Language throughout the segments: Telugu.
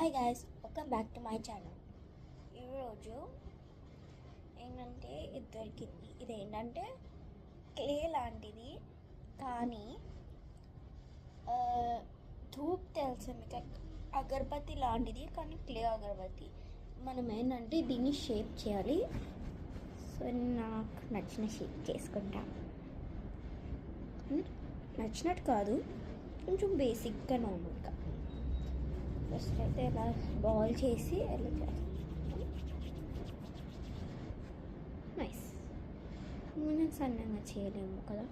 Hi guys, welcome back to my channel. ఈరోజు ఏంటంటే ఇదేంటంటే క్లే లాంటిది, కానీ ధూప్ తెలుసు మీకు, అగరబత్తి లాంటిది కానీ క్లే అగరబత్తి. మనం ఏంటంటే దీన్ని షేప్ చేయాలి. సో నాకు నచ్చిన షేప్ చేసుకుంటా. నచ్చినట్టు కాదు, కొంచెం బేసిక్గా నార్మల్గా. ఫస్ట్ అయితే ఇలా బాల్ చేసి ఎలా చేస్తాం. నైస్. మనం సన్నగా చేయలేము కదా,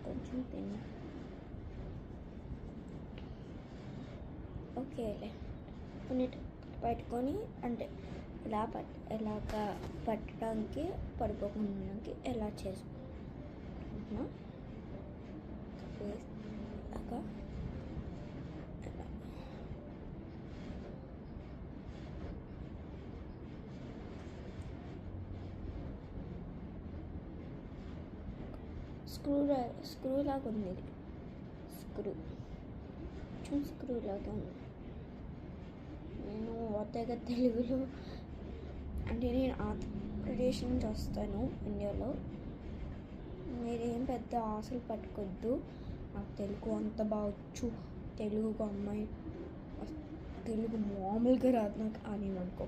కొంచెం తిన్నా. ఓకేలే, పట్టుకొని అంటే ఎలాగా పట్టడానికి పడిపోకుండా ఎలా చేసుకుంటున్నా ఇలాగా. స్క్రూ లాగా ఉంది ఇది. స్క్రూ లాగా ఉంది. నేను కొత్తగా తెలుగులో అంటే నేను ఆంధ్రప్రదేశ్ నుంచి వస్తాను, ఇండియాలో. మీరేం పెద్ద ఆశలు పట్టుకోవద్దు, నాకు తెలుగు అంత బాగొచ్చు. తెలుగు అమ్మాయి, తెలుగు మామూలుగా రాదు నాకు అని అనుకో.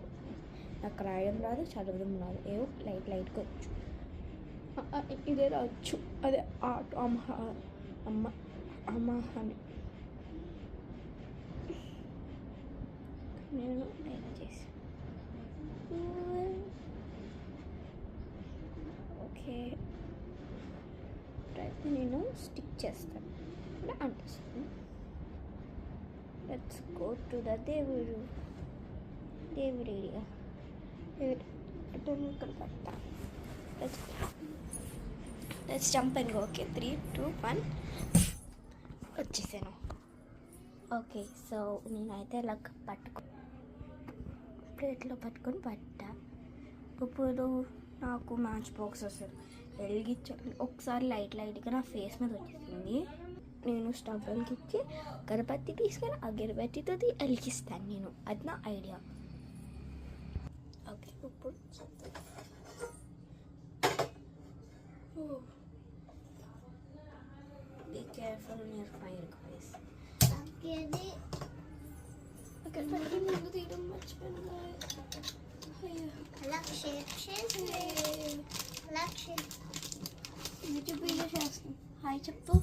నాకు రాయడం రాదు, చదవడం రాదు, ఏవో లైట్గా వచ్చు. ఇదే రావచ్చు, అదే ఆట అమ్మ అని నేను ఎలా చేసి. ఓకే, అయితే నేను స్టిక్ చేస్తాను, అంటిస్తాను. లెట్స్ గో టు ద దేవుడు ఏరియా. ఇక్కడ పడతా. Let's jump and go. Okay, 3, 2, 1 వచ్చేసాను. ఓకే, సో నేనైతే ఇలా ప్లేట్లో పట్టుకొని పట్టా. ఇప్పుడు నాకు మ్యాచ్ బాక్స్ వస్తుంది, వెలిగించాలి. ఒకసారి లైట్గా నా ఫేస్ మీద వచ్చేసింది. నేను స్టవ్ వెలిగించి అగరబత్తి తీసుకొని అగరబత్తితో వెలిగిస్తాను నేను. అది నా ఐడియా. ఓకే, ఇప్పుడు be careful near fire, guys. అగరబత్తి ముందు తీయడం మర్చిపోయాను. యూట్యూబ్ వీడియో చేస్తాను. హాయ్ చెప్పు.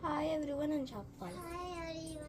హాయ్ ఎవ్రీవన్ అని చెప్పాలి.